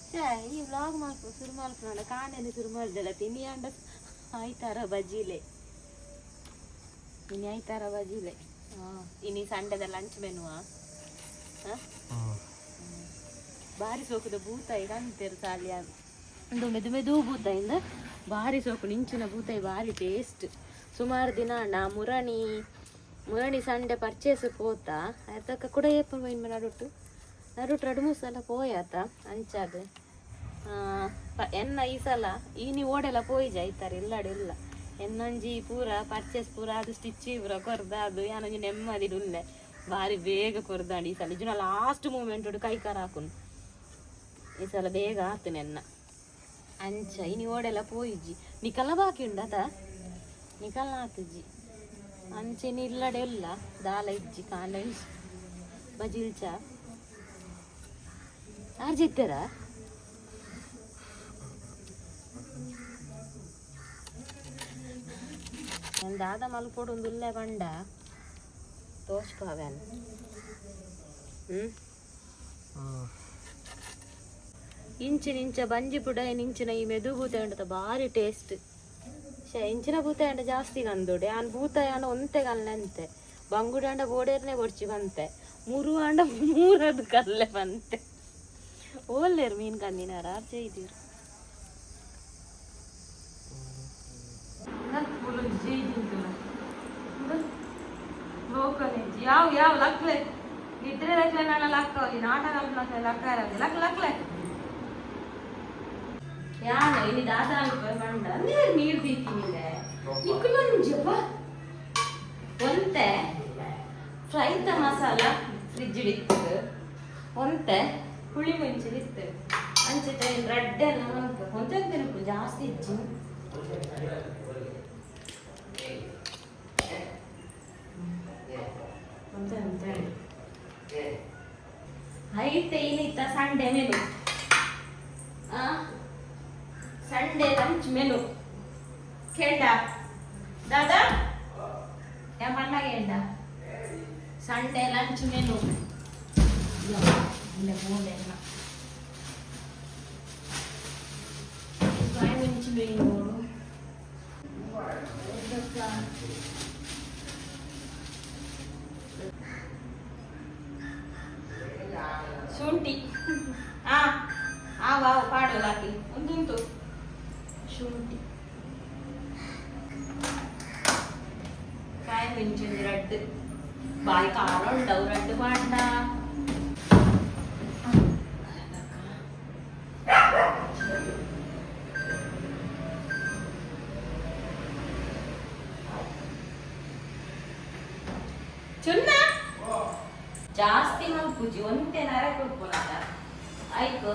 ಈ ವ್ಲಾಗ್ ಮಾಡ್ಕೊ ಶುರು ಮಾಡ್ಕೊಳ್ಳೋಣ ಕಾಣೆನೆ ಶುರು ಮಾಡ್ದಲ್ಲ ತಿನಿ ಅಂಡ ಆಯ್ತಾರ ಬಜ್ಜಿಲೆ ಇನಿ ಆಯ್ತಾರ ಬಜ್ಜಿಲೆ ಇನಿ ಸಂಡೆದ ಲಂಚ್ ಮೆನುವಾ ಬಾರಿ ಸೋಕುದ ಬೂತಾಯಿ ಕಂತೇರು ಸಾಲಿ ಒಂದು ಮೆದು ಮೆದು ಬೂತಾಯಿಂದ ಭಾರಿ ಸೋಕು ನಿಂಚಿನ ಬೂತಾಯಿ ಭಾರಿ ಟೇಸ್ಟ್ ಸುಮಾರು ದಿನ ನಾ ಮುರಣಿ ಸಂಡೆ ಪರ್ಚೇಸ್ ಪೋತ ಅದಕ್ಕೆ ಕೂಡ ಏಪ ಮೈನ್ ನಡುಟ್ಟು 2-3 ಸಲ ಪೋಯಾತ ಅಂಚಾದ ಎನ್ನ ಈ ಸಲ ಈನಿ ಓಡೆಲ್ಲ ಪೋಯಿ ಜಾಯ್ತಾರೆ ಇಲ್ಲಡಿಲ್ಲ ಎನ್ನೊಂಜಿ ಪೂರ ಪರ್ಚೇಸ್ ಪೂರ ಅದು ಸ್ಟಿಚ್ ಪೂರ ಕೊರ್ದ ಅದು ಏನೊಂಜಿ ನೆಮ್ಮದಿಡುಲ್ಲೆ ಭಾರಿ ಬೇಗ ಕೊರ್ದಾಂಡು ಈ ಸಲ ಇಜುನ ಲಾಸ್ಟ್ ಮೂಮೆಂಟ್ ಕೈ ಕಾರ ಹಾಕುನು ಈ ಸಲ ಬೇಗ ಆತು ನೆನ್ನ ಅಂಚ ಇನಿ ಓಡೆಲ್ಲ ಪೋಯಿಜ್ಜಿ ನಿಕಲ್ಲ ಬಾಕಿ ಉಂಡದ ನಿಕಲ್ನ ಆತಜ್ಜಿ ಅಂಚೆನಿ ಇಲ್ಲಡೆ ಇಲ್ಲ ದಾಲ ಇಜ್ಜಿ ಕಾಂಡ ಬಜಿಲ್ಚ ಆರ್ಜಿತ್ತಾರ ನನ್ನ ದಾದ ಮಲ್ಕೊಡು ಒಂದು ಉಲ್ಲೆ ಬಂಡ ತೋಚ್ಪಾವ್ಯಾನ ಇಂಚಿನ ಬಂಜಿ ಪುಡ ಇಂಚಿನ ಈ ಮೆದು ಬೂತಾಯಿ ಉಂಟದ ಭಾರಿ ಟೇಸ್ಟ್ ಇಂಚಿನ ಬೂತಾಯಿ ಅಂಡ ಜಾಸ್ತಿ ಕಂದೋಡೆ ಆನ್ ಬೂತಾಯಿ ಅಂಡ ಒಂತೆ ಕಲ್ಲೆಂತೆ ಬಂಗುಡ ಅಂಡ ಬೋಡೇರ್ನೆ ಬೊಡ್ಚಿ ಬಂತೆ ಮೂರು ಅಂಡ ಮೂರದು ಕಲ್ಲೆ ಬಂತೆ ಓಲ್ಲೇರು ಮೀನು ಕಂದಿನಾರ ಆರ್ಚೆ ಇದ್ದೀರು ಯಾವ ಯಾವ ಲಕ್ಲೆ ನಿದ್ರೆ ಲಕ್ಲೆ ನಾನು ಲಕ್ಕವಲ್ಲಿ ನಾಟಕ ಲಕ್ಕಲೆ ಯಾನ ಇಲ್ಲಿ ದಾದ ಮಂಡ ನೀರು ದೀತಿನಿದೆ ಇಕ್ಕಲೊಂಜಪ್ಪ ಒಂತೆ ಫ್ರೈತ ಮಸಾಲ ಫ್ರಿಜ್ ಇತ್ತು ಒಂತೆ ಹುಳಿ ಮುಂಚಿದಿತ್ತು ಅಂಚಿತ ರೆಡ್ ಎಲ್ಲ ಒಂತೆ ತಿನ್ಕು ಜಾಸ್ತಿ ಇಜ್ಜಿ ಐತೆ ಇನಿತ್ತ Sunday menu Sunday lunch menu ಕೇಂಡ ದಾದಾ ಯಾ ಮಣ್ಣ ಕೇಂಡ ಸಂಡೆ ಲಂಚ್ ಮೆನು ಇಲ್ಲ ಮೂಲೆ ಬಾಯಿ ಮುಂಚಿ ಮೆನು ನೋಡು ಶುಂಠಿ ಆವ ಪಾಡು ಹಾಕಿ ಒಂದುಂಟು ಶುಂಠಿ ಕಾಯಿ ಮೆಣಸಿನ ರೆಡ್ ಬಾಯಿ ಖಾರ ಉಂಡವು ರೆಡ್ ಬಾಂಡ ಚುನ್ನ ಜಾಸ್ತಿ ಮಲ್ಪುಜಿ ಒಂದೇ ನರ ಕೊಡ್ಕೊಳದ ಆಯ್ತು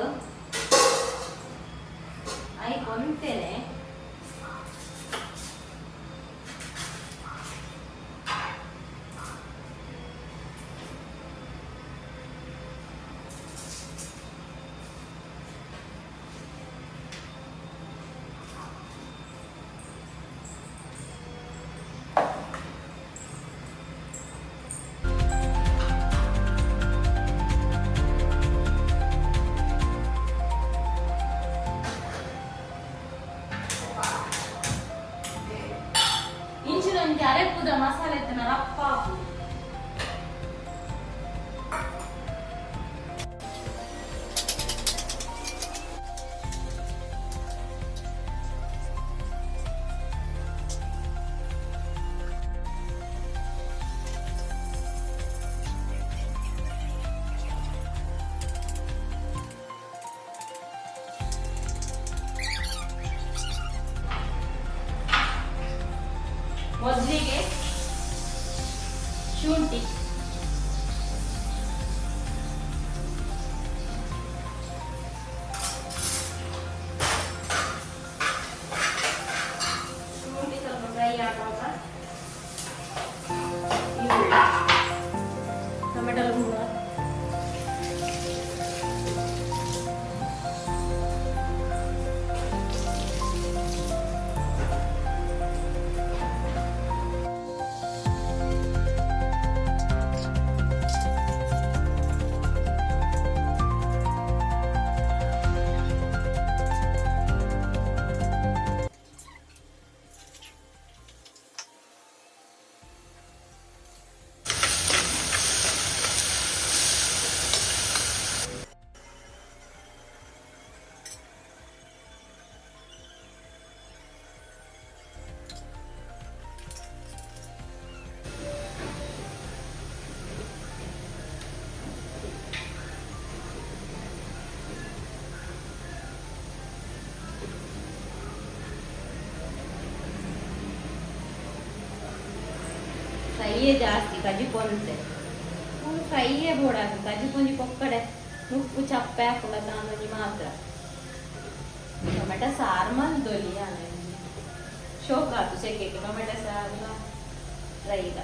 ಒಂತೇನೆ ಫ್ರೈಯೇ ಜಾಸ್ತಿ ಕಜಿ ಪೊಂತೆ ಫ್ರೈಯೇ ಬೋಡಾಕು ಕಜಿ ಪೊಂಜಿ ಪೊಕ್ಕಡೆ ಉಪ್ಪು ಚಪ್ಪೆ ಹಾಕುಲ್ಲ ತಾನೊಂಜಿ ಮಾತ್ರ ಟೊಮೆಟೊ ಸಾರು ಮಂದೊಲಿ ಶೋಕ್ ಆತು ಸೆಕೆಗೆ ಟೊಮೆಟೊ ಸಾರು ಫ್ರೈದ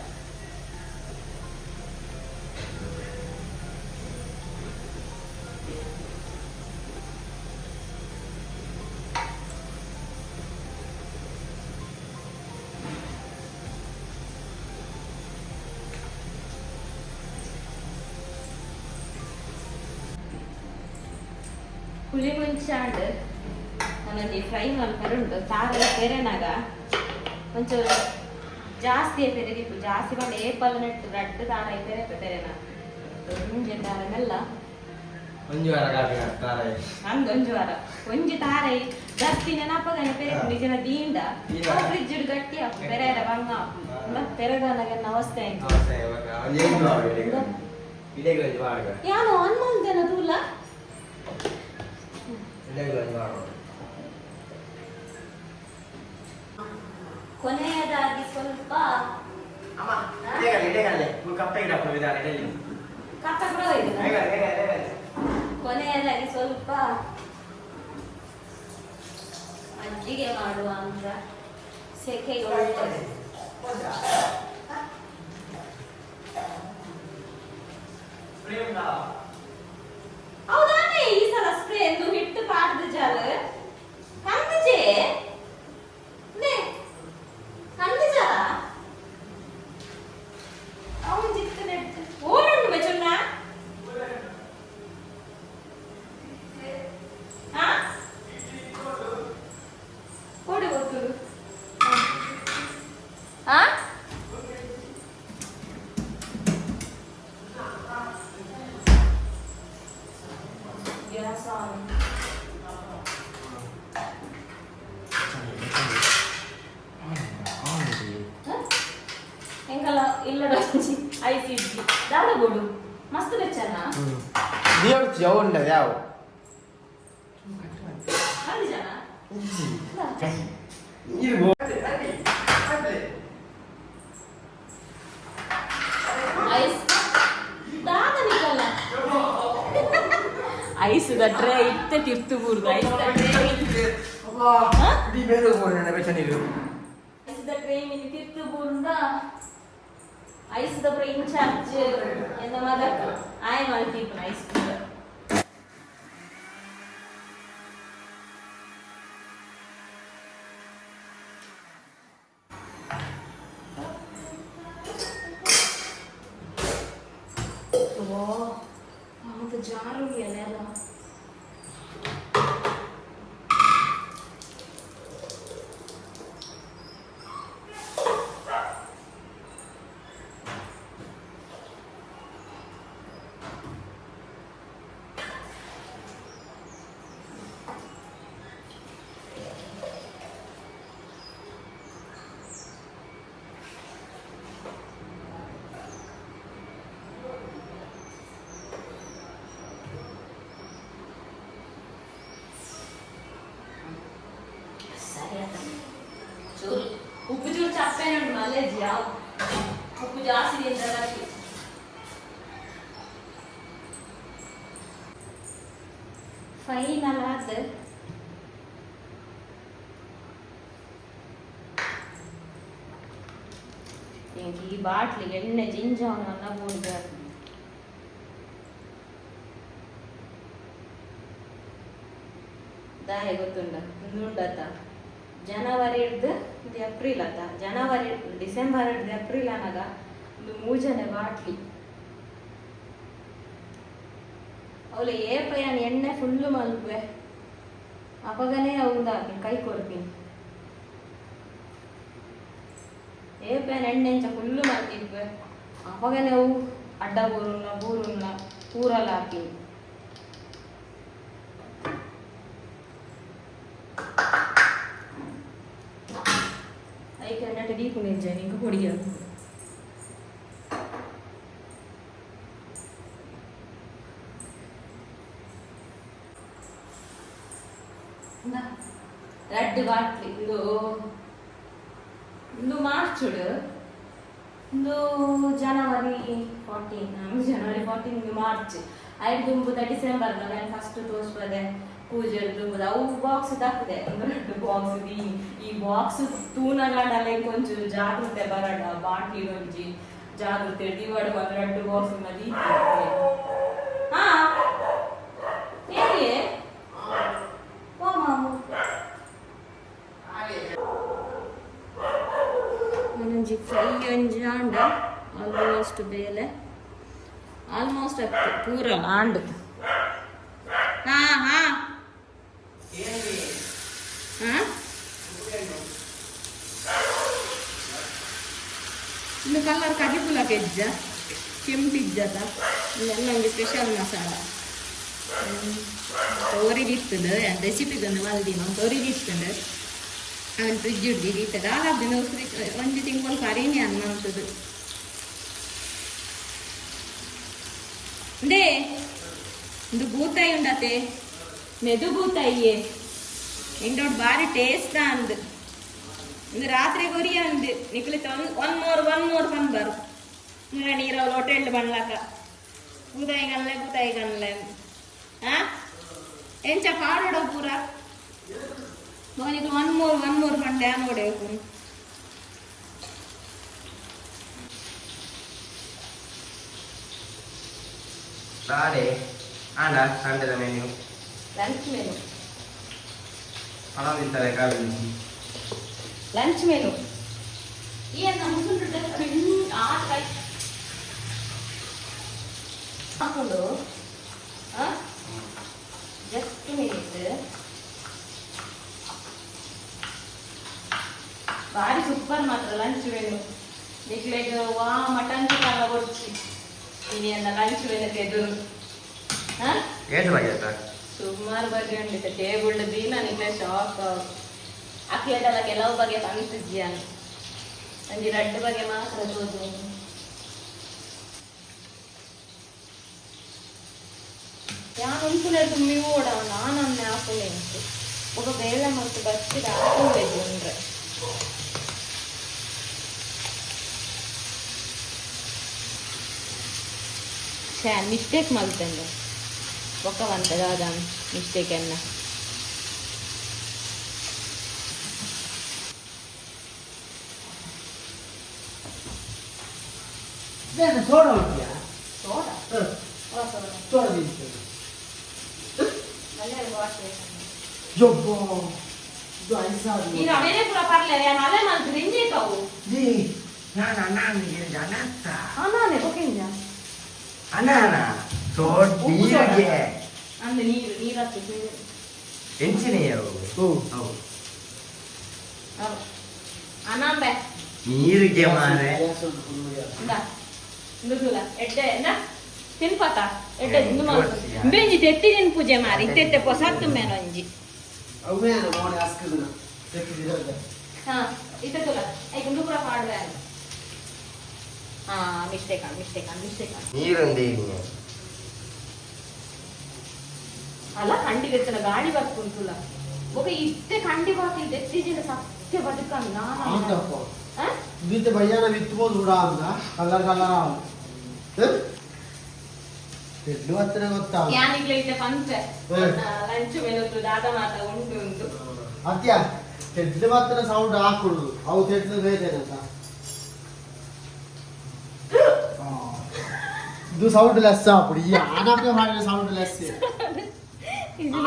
ಹುಳಿ ಮುಂಚಾಂಡ್ ನನ್ನೊಂದು ಫ್ರೈ ಮಾಡ್ಕೊಂಡು ತಾರ ಪೆರೆನಾಗ ಒಂಚೂರು ಜಾಸ್ತಿ ಪೆರೆದಿತ್ತು ಜಾಸ್ತಿ ಮಾಡಿ ಏಪಲ್ ನೆಟ್ಟು ರಡ್ಡು ತಾರ ಪೆರೆನ ಮುಂಜೆ ತಾರನೆಲ್ಲ ಒಂಜು ವಾರ ಒಂಜಿ ತಾರೈ ಗಟ್ಟಿ ನೆನಪಗನೆ ಪೆರೆ ನಿಜನ ದೀಂಡ ಫ್ರಿಜ್ ಗಟ್ಟಿ ಹಾಕು ಪೆರೆರ ಬಂಗ ಪೆರೆಗನ ಅವಸ್ಥೆ ಯಾನು ಅನ್ಮಲ್ದೇನ ತೂಲ ಕೊನೆಯದಾಗಿ ಸ್ವಲ್ಪ ಕೊನೆಯದಾಗಿ ಸ್ವಲ್ಪ ಮಜ್ಜಿಗೆ ಮಾಡುವ ಅಂತ ಸೆಕೆಗೆ ಹೌದಾನೆ ಈ ಸಲ ಸ್ಪ್ರೇ ಎಂದು ಹಿಟ್ಟು ಪಾಡ್ದು ಜಾಲ ಕಂದಿಜೆ ನೇ ಕಂದಿಜ ಅವನ್ ಜಿತ್ತು ನೆಟ್ಟು ಓಡುಂಡು ಬೆಚುನ್ನ ಹಾ ಕೊಡು ಗೊತ್ತು ಹಾ ಎಂಕಲ್ಲ ಇಲ್ಲಡ ಐಸ್ ಇಡ್ಲಿ ದಾದ ಬೋಡು ಮಸ್ತ್ ಬೆಚ್ಚನ ದಿಯೋ ಜೌಂಡ ಯಾವ್ ಅಲ್ಲಿ ಜನ ಐಸ್ ದಾದ ನಿಕಲ್ಲ ಐಸ್ ದ ಟ್ರೇ ಇತ್ತೆ ತಿರ್ತು ಬೂರ್ದು ಐಸ್ ದ ಟ್ರೇ ಡಿ ಬೇರೆ ಬೋರ್ನ ಬೆಚ್ಚನಿರು ಐಸ್ ದ ಟ್ರೇ ಮಿನಿ ತಿರ್ತು ಬೂರ್ದ ಐಸ್ ದ ಪ್ರ ಇನ್ಚಾರ್ಜ್ ಎಂದ ಮದಕ ಆಯ್ ಮಲ್ತಿಪ್ ಐಸ್ ಓ ಅದು ಜಾರು ಎಲೆಲ್ಲ ಉಪ್ಪು ಚೂರು ಚಪ್ಪೆ ಉಂಟು ಮಲ್ಲೇಜ್ ಯಾವ ಉಪ್ಪು ಜಾಸ್ತಿ ತಿಂದ್ರೆ ಫೈನಲ್ ಆದ ಈ ಬಾಟ್ಲಿಗೆ ಎಣ್ಣೆ ಜಿಂಜವನ್ನ ಬೋಡಿದ ದಾಯ ಗೊತ್ತುಂಡ ಉಂಡತ ಜನವರಿ ಹಿಡ್ದು ಇದು ಏಪ್ರಿಲ್ ಆತ ಜನವರಿ ಡಿಸೆಂಬರ್ ಹಿಡ್ದು ಏಪ್ರಿಲ್ ಅನ್ನಾಗ ಒಂದು ಮೂಜನೆ ಬಾಟ್ಲಿ ಅವಳು ಏಪಯ್ಯನ ಎಣ್ಣೆ ಫುಲ್ಲು ಮಲ್ಪೆ ಅಪಗನೇ ಅವಂದಾಕಿ ಕೈ ಕೊಡ್ತೀನಿ ಏಪಯ್ಯನ ಎಣ್ಣೆ ಇಂಚ ಫುಲ್ಲು ಮಲ್ತಿದ್ವೆ ಅಪಗನೇ ಅವು ಅಡ್ಡ ಬೂರುನ್ನ ಕೂರಲ್ಲ ಹಾಕಿ ಐಕೆ ಡೀಪ್ ನಿಂಜ ನಿಂಗೆ ಹೊಡಿಯ ரெட் பாட்டில் இது மார்ச்சுடு ಒಂದು ಜನವರಿ 14 ಮಾರ್ಚ್ ಐದು ದುಂಬುದ ಡಿಸೆಂಬರ್ ನಾನು ಫಸ್ಟ್ ತೋರಿಸ್ಬೋದೆ ಪೂಜೆ ದುಂಬುದ ಅವು ಬಾಕ್ಸ್ ಹಾಕಿದೆ ಒಂದು ಬಾಕ್ಸ್ ಈ ಬಾಕ್ಸ್ ತೂನಗಾಡಲ್ಲ ಕೊಂಚ ಜಾಗೃತೆ ಬರಡ ಬಾಟ್ಲಿ ಒಂಜಿ ಜಾಗೃತೆ ದಿವಾಡು ಒಂದು 2 ಬಾಕ್ಸ್ ಮದಿ ಹಾ ಹೇಗೆ ಓ ಮಾಮು ಒಂಜಿ ಫ್ರೈ ಒಂಜಿ ಆಂಡ ಆಲ್ಮೋಸ್ಟ್ ಬೇಲೆ ಆಲ್ಮೋಸ್ಟ್ ಆಗ್ತದೆ ಪೂರ ಆಂಡು ಹಾ ಹಾ ಹಾ ಇನ್ನು ಕಲರ್ ಕರಿಪುಲ ಕೆಜ್ಜ ಕೆಂಪಿಜ್ಜದ ಇಲ್ಲೆಲ್ಲ ಒಂದು ಸ್ಪೆಷಲ್ ಮಸಾಲ ತೋರಿದಿರ್ತದೆ ರೆಸಿಪಿದೊಂದು ಮಲ್ದಿನ ತೋರಿದಿರ್ತದೆ ಅವನು ಫ್ರಿಜ್ ಹಿಡ್ದಿರ್ತದೆ ಆಗಾದ ಒಂದು ತಿಂಗಳು ಕರೀನಿ ಅನ್ನೋಂಥದ್ದು ದೇ ಇದು ಬೂತಾಯಿ ಉಂಡತೆ ಮೆದು ಬೂತಾಯಿಯೇ ಎಂಟೋಡ್ ಬಾರಿ ಟೇಸ್ಟ್ ಅಂದ್ ಇದು ರಾತ್ರಿ ಗೊರಿ ಅಂದ್ ನಿಕ್ಲಿತ ಒನ್ ಮೋರ್ ಬಂದ್ಬಾರು ನೀರ ಹೋಟೆಲ್ ಬಣ್ಲಾಕ ಬೂತಾಯಿಗನ್ಲೆ ಹಾ ಎಂಚ ಪಾಡೋಡ ಪೂರ ಅವನಿಗೆ ಒನ್ ಮೋರ್ ಬಂಡೆ ನೋಡಬೇಕು Sare, ada Sande menu. Lunch menu Alhamdulillah kali ini. Lunch menu ಏನು ಮುಸುಂಡು ಕೈ ಹಾಕೊಂಡು ಜಸ್ಟ್ ಮಿನಿಟ್ ಭಾರಿ ಸೂಪರ್ ಮಾತ್ರ ಲಂಚ್ ಮೆನು ನಿಕ್ಲೆಗ್ ವಾ ಮಟನ್ ಚಿಕನ್ ಕೊಡ್ಸಿ ಇನ್ನೇನ ಲಂಚ್ ಮೆನುಕ್ಕೆ ಎದುರು ಏನು ಬಗ್ಗೆ ಸರ್ ಸುಮಾರು ಬಗ್ಗೆ ಉಂಡಿತ್ತು ಟೇಬಲ್ ದಿನ ನಿಕ್ಲೆ ಶಾಕ್ ಅಕ್ಕಿಯದಲ್ಲ ಕೆಲವು ಬಗೆ ತಂತಿದ್ಯ ನಂಗೆ 2 ಬಗೆ ಮಾತ್ರ ಓದು ಯಾನು ಉಂಟುಲೆ ತುಂಬಿ ಓಡ ನಾನೊಮ್ಮೆ ಹಾಕೊಂಡೆ ಉಂಟು ಒಬ್ಬ ಬೇಳೆ ಮತ್ತು ಬಚ್ಚಿದ ಹಾಕೊಂಡೇದು ಅಂದ್ರೆ ಮಿಸ್ಟೇಕ್ ಮಾಡ್ತಂದೆ ಒಕ್ಕವಂತದ ಅದ ಮಿಸ್ಟೇಕ್ ಅನ್ನ Soda utia. Soda Soda dice. ಅಲ್ಲೇ ವಾಶ್ Jobbo. Dai sadi. ನೀನು ಅವೇನೇ ಪುರ ಪರ್ಲೆ ನಾನು ಅಲ್ಲೇ ಮಾಡ್ತೀನಿ ಹಿಂಗೆ ಕಾವು Di. Nana ni janata. ನಾನೇ ಬೊಕೆಂಜ Anana. Sodi. ಅಂದ್ರೆ ನೀರು ಹತ್ತು ಎಂಚಿನೆಯೋ ಅನಾಂಬೆ ನೀರಿಗೆ ಮಾರೆ ಎಡ್ಡೆ ತಿನ್ಪತ ಎಡ್ಡೆ ಬೆಂಜಿ ತೆತ್ತಿ ನಿನ್ ಪೂಜೆ ಮಾರಿ ತೆತ್ತೆ ಪೊಸತ್ತು ಮೇನೊಂಜಿ ಹಾ ಇತ್ತೆ ತುಲ ಐ ಗುಂಡು ಕೂಡ ಮಾಡುವೆ ಹಾ ಮಿಸ್ಟೇಕ್ ನೀರೊಂದೇ ಅಲ್ಲ ಕಂಡಿ ಬೆಚ್ಚನ ಗಾಡಿ ಬರ್ಕೊಂತುಲ ಒಬ್ಬ ಇತ್ತೆ ಕಂಡಿ ಬಾಕಿ ತೆತ್ತಿಜಿನ ಸತ್ಯ ಬದುಕಂದ ನಾನು बीते भैया ने वित्तबोध उड़ा अंदा कलर ಎಡ್ಲು ಹತ್ರ ಗೊತ್ತಾ ಯಾನಿಗ್ಲೇ ಇತ್ತೆ ಪಂಚ ಲಂಚ್ ಮೆನುತ್ತು ದಾದ ಮಾತ ಉಂಟು ಅತ್ಯ ಎಡ್ಲು ಮಾತ್ರ ಸೌಂಡ್ ಹಾಕೊಡು ಅವು ತೆಡ್ಲು ಬೇದೇನಂತ ಇದು ಸೌಂಡ್ ಲೆಸ್ ಅప్పుడు ఈ ఆనమే పాడిన సౌండ్ లెస్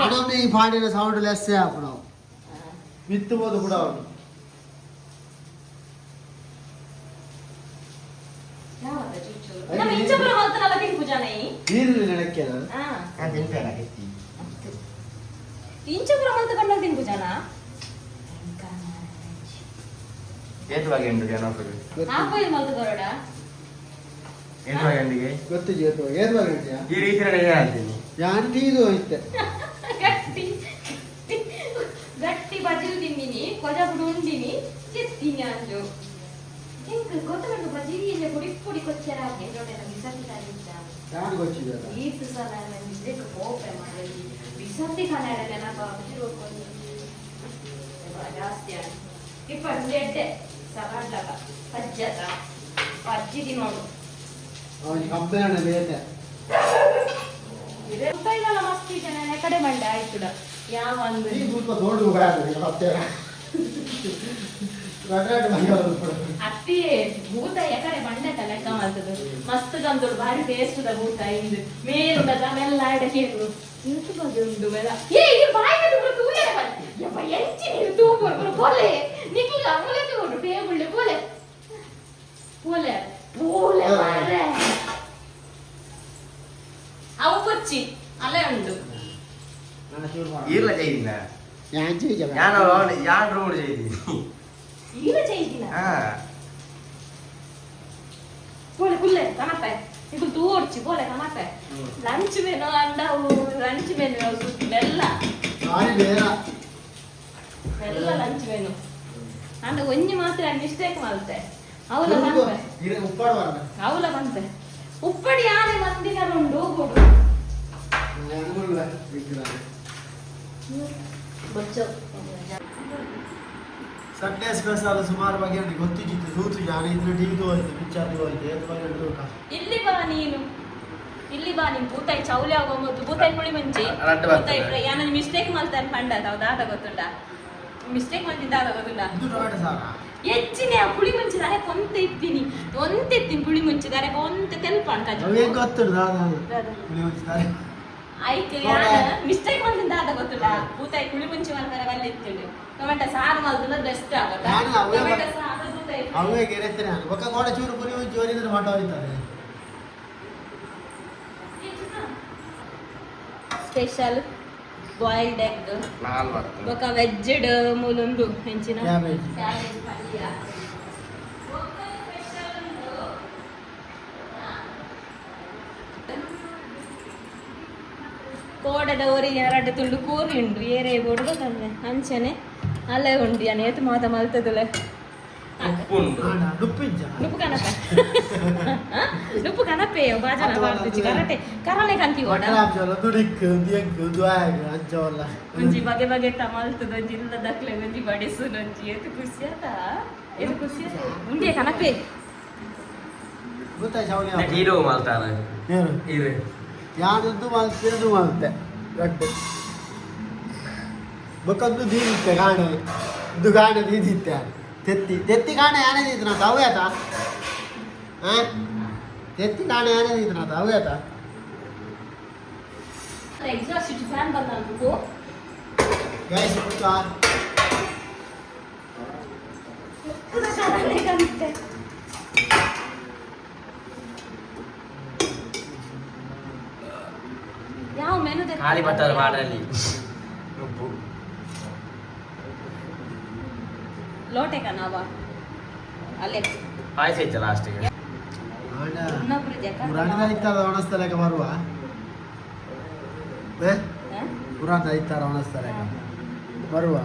ఆనమే ఈ పాడిన సౌండ్ లెస్ అప్పుడు విత్తుబోదు కూడా ఉంది ನಮ್ಮ ಇಂಚಪುರ ಮಲ್ತನಲ್ಲ ತಿಂಪು ಜನ ನೀರು ನೆನಕ್ಕೆನ ನಾನು ತಿಂತೇನೆ ಕೆತ್ತಿ ಇಂಚಪುರ ಮಲ್ತ ಕಂಡ ತಿಂಪು ಜನ ಏತು ಬಗೆ ಉಂಟು ಜನಪದ ಹಾಕೋಯ್ ಮಲ್ತ ಬರೋಡ ಏತು ಬಗೆ ಉಂಟಿಗೆ ಗೊತ್ತು ಜೇತು ಏದು ಬಗೆಂಟಿಯಾ ಈ ರೀತಿ ನಾನು ಹೇಳ್ತೀನಿ ಯಾನ್ ನೀದು ಹೋಯ್ತೆ ಗಟ್ಟಿ ಬಜಿಲು ತಿನ್ನಿನಿ ಕೊಜಬುಡು ಉಂಡಿನಿ ಚೆತ್ತೀನಿ ಅಂಜು ಹೆಂಗ್ ಗೊತ್ತುಂಟು ಬಜಿಲಿಗೆ ಪುಡಿ ಕೊಚ್ಚರ ಹಾಕಿ ನೋಡೆ ನಮಗೆ ಬಿಸರ್ತಿ ತಾರಿದ್ದ ಯಾರು ಗೊತ್ತಿದೆ ಈತು ಸಲ ನಾನು ಮಿಸ್ಟೇಕ್ ಕೋಪೆ ಮಾಡಿ ಬಿಸರ್ತಿ ಕನ್ನಡ ನೆನಪ ಬಜಿಲು ಹೋಗ್ಕೊಂಡು ಜಾಸ್ತಿ ಆಗಿ ಇಪ್ಪತ್ತು ಎಡ್ಡೆ ಸಗಾಡ್ಲಕ ಅಜ್ಜತ ಅಜ್ಜಿದಿ ನೋಡು ಅವನಿಗೆ ಕಂಪೇರಣ ಬೇತೆ ಇದೆ ಇಲ್ಲ ಮಸ್ತ್ ಇದೆ ನನ್ನ ಕಡೆ ಮಂಡೆ ಆಯ್ತು ಯಾವ ಒಂದು ಈ ಭೂತ ದೊಡ್ಡ ಹೋಗ್ತದೆ ಮತ್ತೆ ರಗಡ ಅತ್ತಿ ಭೂತ ಯಾಕಡೆ ಬಂಡೆ ಲೆಕ್ಕ ಮಾಡ್ತದೆ ಮಸ್ತ್ ಗಂತುಡು ಭಾರಿ ಟೇಸ್ಟ್ ದ ಭೂತ ಇಂದು ಮೇಲುಂಡ ಮೆಲ್ಲ ಆಡಕೇನು ಇಂತು ಬಗೆ ಉಂಡು ಬೆಲ ಏ ಇದು ಬಾಯಿ ಬಿಟ್ಟು ತೂಲೆ ಬರ್ತಿ ಯಪ್ಪ ಎಂಚಿ ನೀರು ತೂ ಬರ್ಬರು ಬೋಲೆ ನಿಕ್ಕಿಗ ಅಮಲೆ ತಗೊಂಡು ಟೇಬಲ್ ಬೋಲೆ ಬೋಲೆ ಬೋಲೆ ಮಾರೆ ಅವು ಕೊಚ್ಚಿ ಅಲೆ ಉಂಡು ನಾನು ಚೂರು ಮಾಡಿ ಈರ್ಲ ಜೈದಿನ ഞാൻ ചോദിക്കാം ഞാൻ റോഡ് ചെയ്തി ಈಗ ചെയ്തില്ല ആ പോലെ കുല്ലേ കണപ്പേ ഇത് തൂർച്ചി പോലെ കണപ്പേ ലഞ്ച് മെനു ഉണ്ടാവൂ ലഞ്ച് മെനു വെല്ല ನಾನು ಬೇರೆ ಎಲ್ಲ ಲಂಚ್ ಮೆನು ಅಂದ ಒಂಜಿ ಮಾತ್ರ ಮಿಸ್ಟೇಕ್ ಮಾಡ್ತೆ ಅವಲ ಬಂತೆ ಇದು ಉಪ್ಪಾಡು ಬರಲ್ಲ ಅವಲ ಬಂತೆ ಉಪ್ಪಡಿ ಯಾರೇ ಮಂದಿನ ಉಂಡು ಹೋಗುದು ഞങ്ങളുള്ള വിൽക്കുന്നത് ಬಚ್ಚೋ ಸಂಡೇ ಸ್ಪೆಷಲ್ ಸುಮಾರು ಬಗ್ಗೆ ನನಗೆ ಗೊತ್ತಿದ್ದು ಸೂತು ನಾನು ಇನ್ನು ಟಿವಿದು ಹೋಯ್ತು ಪಿಕ್ಚರ್ದು ಹೋಯ್ತು ಏನು ಬಗ್ಗೆ ಉಂಟು ಇಲ್ಲಿ ಬಾ ನೀನು ಇಲ್ಲಿ ಬಾ ನೀನು ಭೂತಾಯಿ ಚೌಲಿ ಆಗೋದು ಭೂತಾಯಿ ಪುಳಿ ಮುಂಚಿ ರಟ್ಟು ಭೂತಾಯಿ ಬರ್ತದೆ. ಫ್ರೈ ನಾನು ಮಿಸ್ಟೇಕ್ ಮಾಡ್ತಾನೆ ಪಂಡ ದಾದ ಗೊತ್ತುಂಡ ಮಿಸ್ಟೇಕ್ ಮಾಡ್ತಿದ್ದ ಗೊತ್ತುಂಡ ಇದು ಟೊಮೆಟೊ ಸಾರ ಹೆಚ್ಚಿನ ಪುಳಿ ಮುಂಚಿದಾರೆ ಕೊಂತ ಇದ್ದೀನಿ ಒಂತ ಎತ್ತೀನಿ ಪುಳಿ ಮುಂಚಿದಾರೆ ಒಂತ ತೆಲ್ಪಣ ಅವೇ ಗೊತ್ತುಂಟು ಹುಳಿ ಮುಚ್ಚಿದ್ದಾರೆ ಆಯ್ತು ಮಿಸ್ಟೇಕ್ ಮಾಡ್ತಿದ್ದ ಅದ ಗೊತ್ತಿಲ್ಲ ಭೂತಾಯಿ ಪುಳಿ ಮುಂಚಿ ಮಾಡ್ತಾರೆ ಅಲ್ಲಿ ಇತ್ತಿಡು ಟೊಮೆಟೊ ಸಾರು ಮಾಡಿದ್ರೆ ಬೆಸ್ಟ್ ಆಗುತ್ತೆ ನಾನು ಅವೇ ಟೊಮೆಟೊ ಸಾರು ಭೂತಾಯಿ ಅವೇ ಗೆರೆತ್ತೇನೆ ನಾನು ಬೊಕ್ಕ ಗೋಡ ಚೂರು ಪುರಿ ಮುಚ್ಚಿ ಓದಿದ್ರೆ ಮಾಟ ಹೋಯ್ತಾರೆ ಸ್ಪೆಷಲ್ ಬಾಯ್ಲ್ಡ್ ಎಗ್ ನಾಲ್ವತ್ತು ఒక వెజ్డ్ ಮೂಲೊಂದು ಹೆಂಚಿನ ಕ್ಯಾಬೇಜ್ ಕ್ಯಾಬೇಜ್ ಪಲ್ಯ ఒక ಸ್ಪೆಷಲ್ ಉಂಟು ಕೋಡದ ಒರಿ ಎರಡು ತುಂಡು ಕೂರಿ ಉಂಡು ಏರೆ ಬೊಡ್ಗ ತಂದೆ ಅಂಚನೆ ಅಲ್ಲೇ ಉಂಡು ಯಾನು ಏತು ಮಾತ ಮಲ್ತದಲೆ ಉಪ್ಪುಂಡು ನುಪ್ಪಿಂಚ ನುಪ್ಪು ಕನಪೆ ನುಪ್ಪು ಕನಪೆ ಬಾಜನ ಮಾಡ್ತಿಚ್ಚಿ ಕರಟೆ ಕರನೆ ಕಂತಿ ಓಡ ಮಕ್ಕಳಾಂಶಲ್ಲ ದುಡಿಕ್ ದಿಯಕ್ ದ್ವಾಗ್ ಅಂಚವಲ್ಲ ಒಂಜಿ ಬಗೆ ಬಗೆ ಟಮಾಲ್ತದ ಒಂಜಿ ಇಲ್ಲ ದಕ್ಲೆ ಒಂಜಿ ಬಡಿಸು ಒಂಜಿ ಏತು ಖುಷಿ ಆತ ಏತು ಖುಷಿ ಆತ ಉಂಡೆ ಕನಪೆ ಗೊತ್ತಾಯ್ತು ಅವನೇ ಹೀರೋ ಮಾಡ್ತಾರ ಏನು ಇದು ಯಾನದ್ದು ಮಲ್ತಿದ್ದು ಮಲ್ತೆ ಗಡ್ಡೆ ಬೊಕ್ಕದ್ದು ದೀದಿತ್ತೆ ಗಾಣೆ ಇದು ಗಾಣೆ ದೀದಿತ್ತೆ ತೆತ್ತಿ ಗಾಣೆ ಯಾನೇ ದೀತನ ಅವೇ ಆತ ತೆತ್ತಿ ಗಾಣೆ ಯಾನೇ ದೀತನ ಅವೇ ಆತ ಎಕ್ಸಾಸ್ಟ್ ಫ್ಯಾನ್ ಬಂದಲ್ಕು ಗೈಸ್ ಗೊತ್ತಾ ಯಾವ ಮೆನು ಖಾಲಿ ಬರ್ತದೆ ಮಾಡಲಿ ಉಪ್ಪು ಲೋಟೆ ಕನಾವ ಅಲ್ಲೇ ಪಾಯಸ ಇತ್ತು ಲಾಸ್ಟಿಗೆ ಇನ್ನೊಬ್ರು ಜಕ ಪುರಾಣದ ಇತ್ತಾರ ಒಣಸ್ತಲೆಗೆ ಬರುವ ಪುರಾಣದ ಇತ್ತಾರ ಒಣಸ್ತಲೆಗೆ ಬರುವ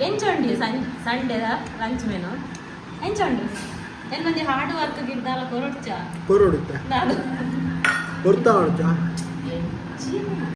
ಎಂಚೊಂಡಿ ಸಂಡೇದ ಲಂಚ್ ಮೆನು ಎಂಚೊಂಡು ಏನು ಮಂದಿ ಹಾರ್ಡ್ ವರ್ಕ್ ಗಿದ್ದಾಲ ಕೊರಡ್ಚ ಕೊರುಡುತ್ತೆ ನಾನು ಕೊರ್ತಾ ಹೊಡ್ಚ ಹೆಚ್ಚಿನ